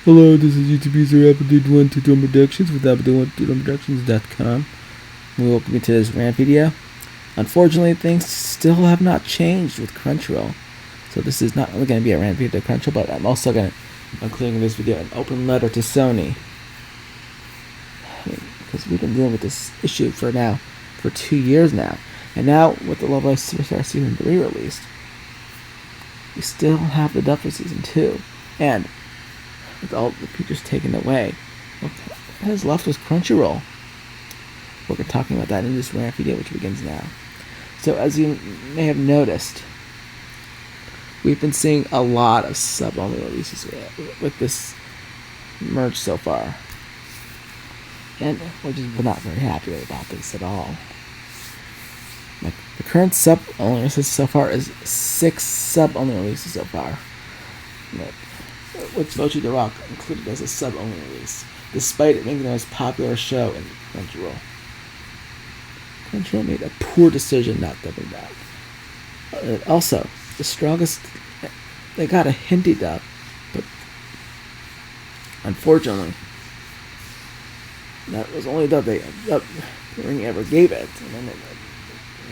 Hello, this is YouTube user Apple122 Productions with Apple122Productions.com. We welcome you to this rant video. Unfortunately, things still have not changed with Crunchyroll. So this is not only going to be a rant video to Crunchyroll, but I'm also going to include in this video an open letter to Sony. Because we've been dealing with this issue for 2 years now. And now, with the Love Live Superstar Season 3 released, we still have the dub for Season 2. And with all the features taken away, what is left was Crunchyroll. We're talking about that in this rant video, which begins now. So, as you may have noticed, we've been seeing a lot of sub-only releases with this merge so far. And we're not very happy about this at all. Like, the current sub-only releases so far is 6 sub-only releases so far. With Vochi the Rock included as a sub-only release, despite it being the most popular show in Crunchyroll. Crunchyroll made a poor decision not dubbing that. Also, the strongest, they got a Hindi dub, but unfortunately, that was the only dub they ever gave it. And then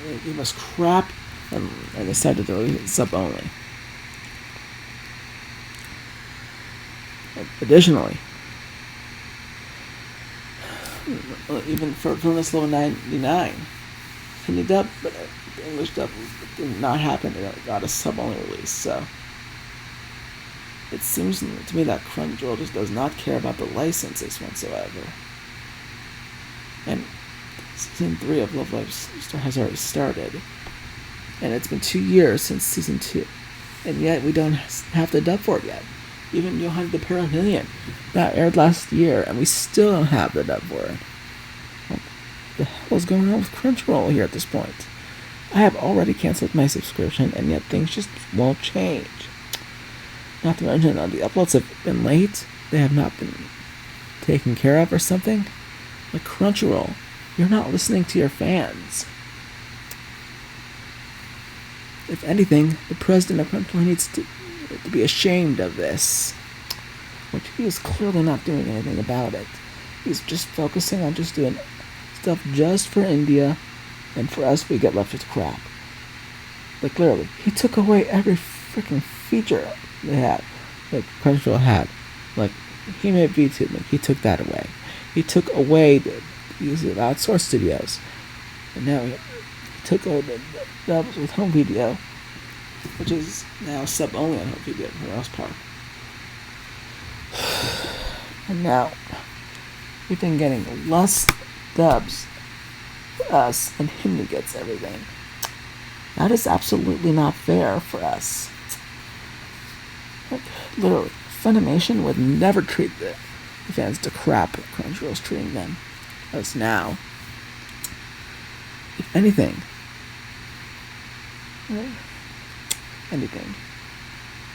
they gave us crap and decided to release it sub-only. Additionally, even for Villainess Level 99, Hindi dub, but the English dub did not happen. It got a sub-only release, so it seems to me that Crunchyroll just does not care about the licenses whatsoever. And Season 3 of Love Live Superstar has already started, and it's been 2 years since Season 2, and yet we don't have the dub for it yet. Even Johan the Paramillion that aired last year, and we still don't have the dub for it. What the hell is going on with Crunchyroll here at this point? I have already canceled my subscription, and yet things just won't change. Not to mention, the uploads have been late. They have not been taken care of or something. Like Crunchyroll, you're not listening to your fans. If anything, the president of Crunchyroll needs to be ashamed of this, which he is clearly not doing anything about it. He's just focusing on just doing stuff just for India, and for us we get left with crap. Like, literally, he took away every freaking feature they had, that Crunchyroll had. Like, he made VTubing, he took that away. He took away the use of outsourced studios, and now he took away the dubs with home video, which is now sub-only on home video for the most part. And now, we've been getting less dubs for us, and Hindi gets everything. That is absolutely not fair for us. Like, literally, Funimation would never treat the fans to crap Crunchyroll's treating them as now. If anything,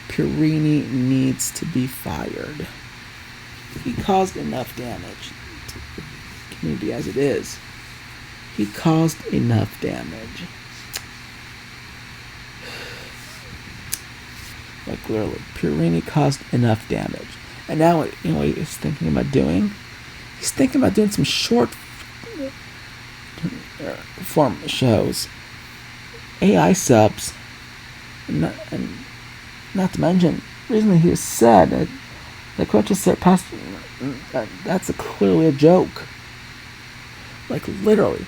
Purini needs to be fired. He caused enough damage to the community as it is. He caused enough damage. Like, literally, Purini caused enough damage. And now, what he's thinking about doing? He's thinking about doing some short form shows, AI subs, and not to mention, recently he said that Crunchyroll surpassed. That's clearly a joke. Like, literally,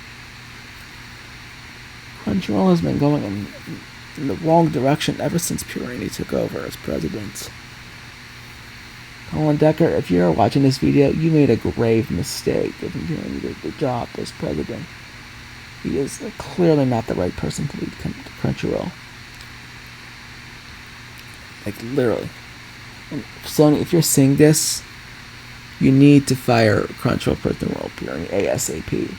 Crunchyroll has been going in the wrong direction ever since Purini took over as president. Colin Decker, if you're watching this video, you made a grave mistake giving Purini the job as president. He is clearly not the right person to lead Crunchyroll. Like, literally. And Sony, if you're seeing this, you need to fire Crunchyroll president Rahul Purini ASAP.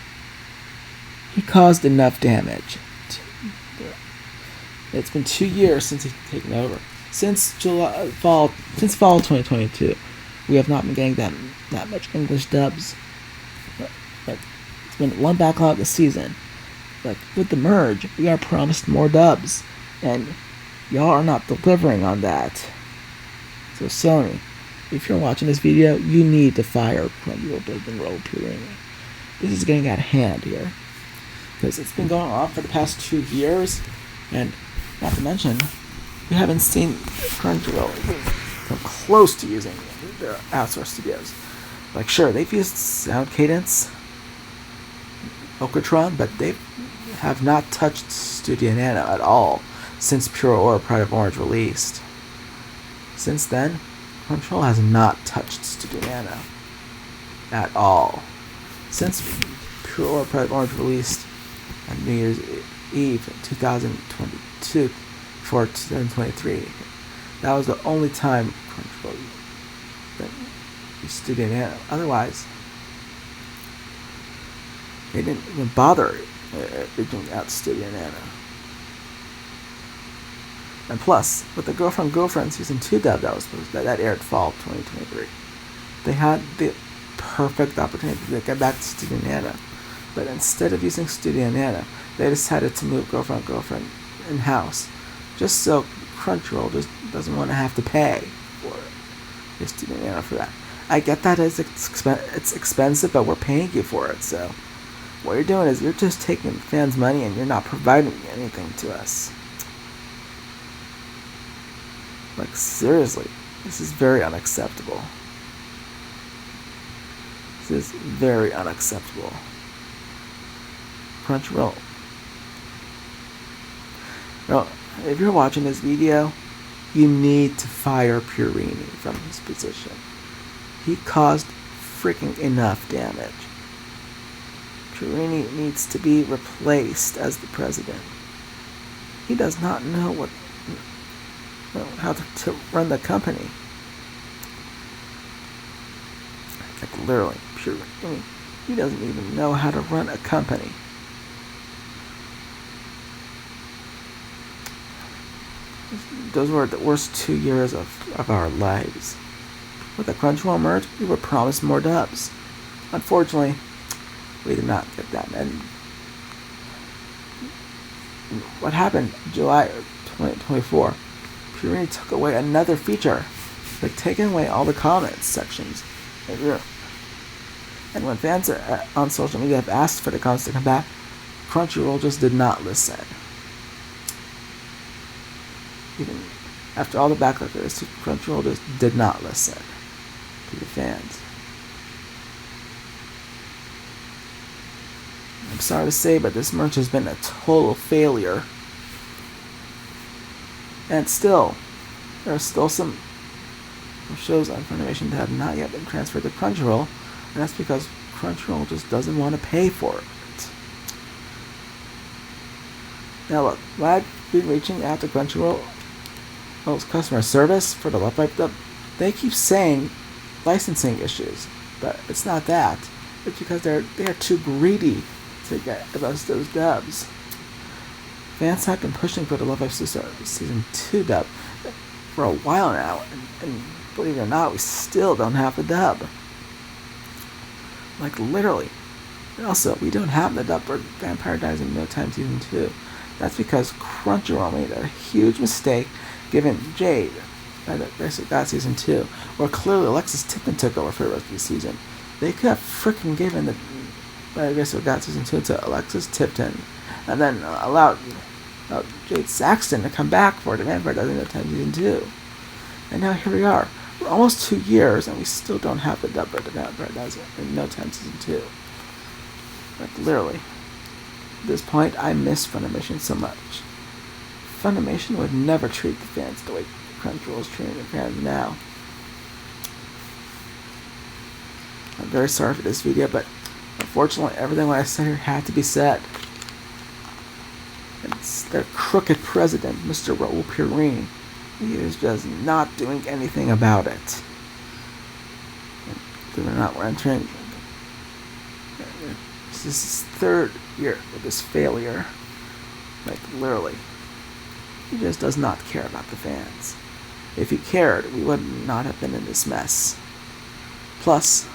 He caused enough damage. It's been 2 years since he's taken over. Since fall 2022, we have not been getting that much English dubs. Like, it's been one backlog this season. Like, with the merge, we are promised more dubs, and y'all are not delivering on that. So Sony, if you're watching this video, you need to fire Crunchyroll President Rahul Purini. This is getting out of hand here. Because it's been going on for the past 2 years, and not to mention, we haven't seen Crunchyroll come close to using their outsourced studios. Like, sure, they've used Sound Cadence, Okatron, but they have not touched Studio Nano at all since Pure Aura Pride of Orange released. Since then, Crunchyroll has not touched Studio Nano at all. Since Pure Aura Pride of Orange released on New Year's Eve 2022 for 2023. That was the only time Crunchyroll used Studio Nano. Otherwise, they didn't even bother doing out Studio Nano. And plus, with the Girlfriend Season 2 dub that aired fall 2023, they had the perfect opportunity to get back to Studio Nano. But instead of using Studio Nano, they decided to move Girlfriend in-house, just so Crunchyroll just doesn't want to have to pay for Studio Nano for that. I get that it's expensive, but we're paying you for it, so what you're doing is you're just taking fans' money and you're not providing anything to us. Like, seriously, this is very unacceptable. This is very unacceptable. Crunchyroll. Now, if you're watching this video, you need to fire Purini from his position. He caused freaking enough damage. Purini needs to be replaced as the president. He does not know how to run the company. Like, literally, Purini. He doesn't even know how to run a company. Those were the worst 2 years of our lives. With the Crunchyroll merge, we were promised more dubs. Unfortunately, we did not get that. And what happened in July 2024, Purini took away another feature, like taking away all the comments sections. And when fans on social media have asked for the comments to come back, Crunchyroll just did not listen. Even after all the backlash, Crunchyroll just did not listen to the fans. I'm sorry to say, but this merch has been a total failure. And still, there are still some shows on Funimation that have not yet been transferred to Crunchyroll, and that's because Crunchyroll just doesn't want to pay for it. Now look, when I've been reaching out to Crunchyroll's customer service for the Love Life dub, they keep saying licensing issues, but it's not that. It's because they are too greedy to get those dubs. Fans have been pushing for the Love Life Season 2 dub for a while now, and believe it or not, we still don't have the dub. Like, literally. And also, we don't have the dub for Vampire Diaries in No Time Season 2. That's because Crunchyroll made a huge mistake giving Jade by the Grace of God Season 2, where clearly Alexis Tipton took over for the rest of the season. They could have freaking given the by the Grace of God Season 2 to Alexis Tipton, and then allowed Jade Saxton to come back for the Vampire Diaries in No Time Season 2. And now here we are. We're almost 2 years, and we still don't have the dub for the Vampire Diaries in No Time Season 2. Like, literally. At this point, I miss Funimation so much. Funimation would never treat the fans the way Crunchyroll is treating the fans now. I'm very sorry for this video, but unfortunately, everything what I said here had to be said. It's their crooked president, Mr. Rahul Purini. He is just not doing anything about it. Believe it or not, we're entering this is his third year of this failure. Like, literally. He just does not care about the fans. If he cared, we would not have been in this mess. Plus,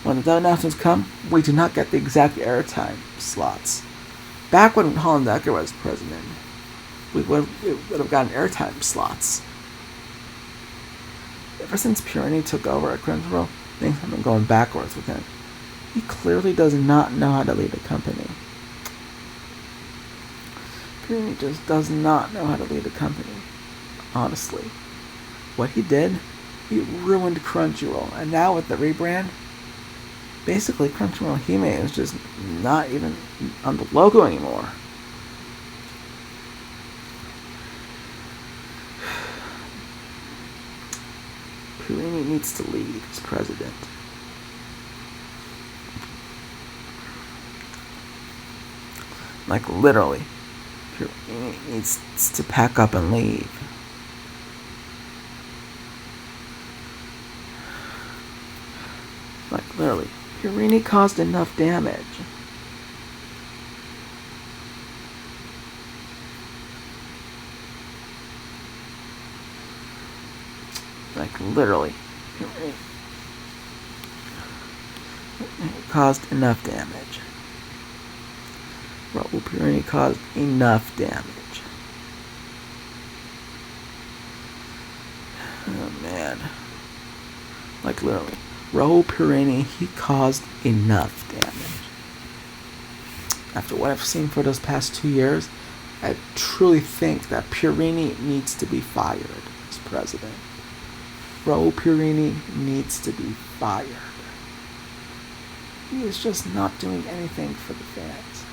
when the announcements come, we do not get the exact airtime slots. Back when Holland Decker was president, we would have gotten airtime slots. ever since Purini took over at Crunchyroll, things have been going backwards with him. He clearly does not know how to lead a company. Purini just does not know how to lead a company. Honestly. What he did, he ruined Crunchyroll. And now with the rebrand, basically Crunchyroll Hime is just not even on the logo anymore. Purini needs to lead as president. Like literally, Purini needs to pack up and leave. Like literally, Purini caused enough damage. Like literally, Purini caused enough damage. Rahul Purini caused enough damage. Oh man. Like literally. Rahul Purini, he caused enough damage. After what I've seen for those past 2 years, I truly think that Purini needs to be fired as president. Rahul Purini needs to be fired. He is just not doing anything for the fans.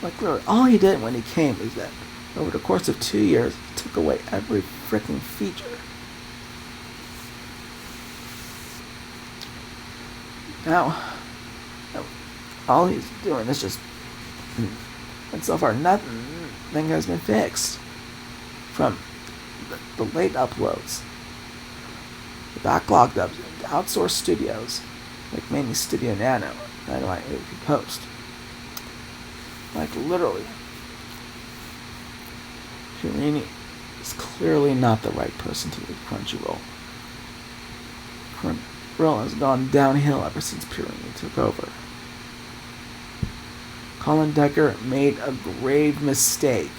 Like literally, all he did when he came is that over the course of 2 years, he took away every freaking feature. Now, all he's doing is just, and so far nothing has been fixed. From the late uploads, the backlogged dubs, the outsourced studios, like mainly Studio Nano, Dynamite AV Post. Like literally, Purini is clearly not the right person to lead Crunchyroll. Crunchyroll has gone downhill ever since Purini took over. Colin Decker made a grave mistake.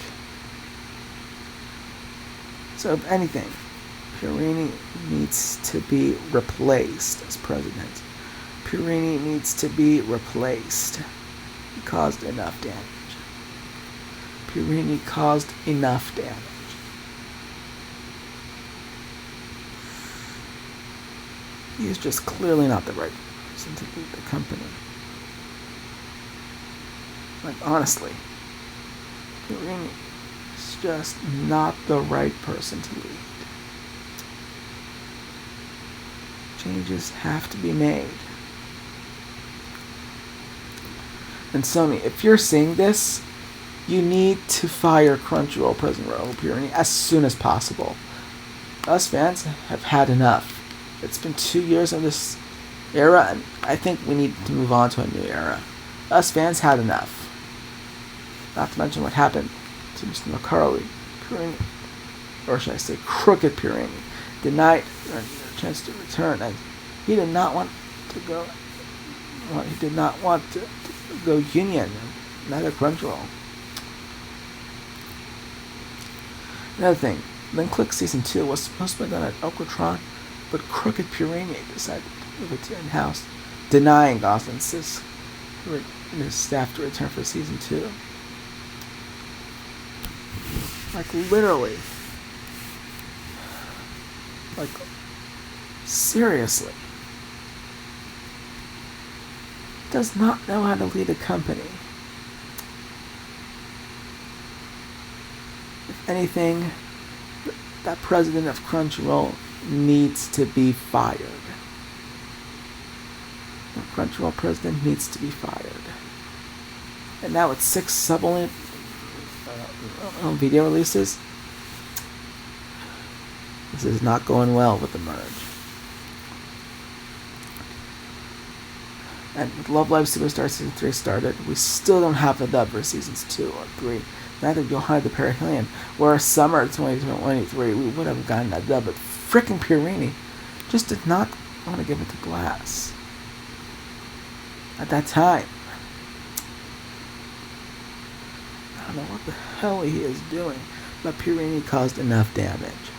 So if anything, Purini needs to be replaced as president. Purini needs to be replaced. He caused enough damage. Purini caused enough damage. He is just clearly not the right person to lead the company. Like honestly, Purini is just not the right person to lead. Changes have to be made. And Sony, if you're seeing this, you need to fire Crunchyroll President Rahul Purini as soon as possible. Us fans have had enough. It's been 2 years of this era, and I think we need to move on to a new era. Us fans had enough. Not to mention what happened to Mr. McCarley. Purini, or should I say Crooked Purini, denied a chance to return, and he did not want to go. Well, he did not want to go union, neither Crunchyroll. Another thing, Then Click Season 2 was supposed to be done at Okratron, but Crooked Purini decided to move it to in-house, denying Dawson Sis and his staff to return for Season 2. Like, literally. Like, seriously. Does not know how to lead a company. If anything, that president of Crunchyroll needs to be fired. The Crunchyroll president needs to be fired. And now with 6 sub-only video releases, this is not going well with the merge. And with Love Live Superstar Season 3 started, we still don't have a dub for Seasons 2 or 3. Neither do Hide the Perihelion, where summer 2023 we would have gotten that dub, but frickin' Purini just did not want to give it to Glass. At that time. I don't know what the hell he is doing, but Purini caused enough damage.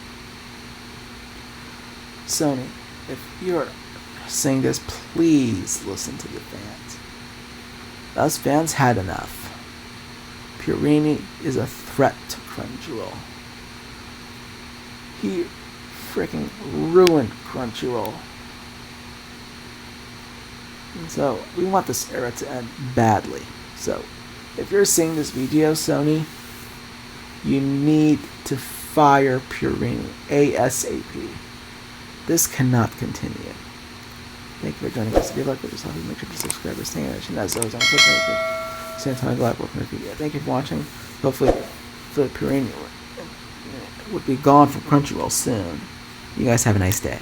Sony, if you're saying this, please listen to the fans. Us fans had enough. Purini is a threat to Crunchyroll. He freaking ruined Crunchyroll. And so we want this era to end badly. So if you're seeing this video, Sony, you need to fire Purini ASAP. This cannot continue. Thank you for joining us. If you like what you saw, make sure to subscribe or stay in. As always, on Twitter, same time, glad working with you. Thank you for watching. Hopefully, the Purini would be gone from Crunchyroll soon. You guys have a nice day.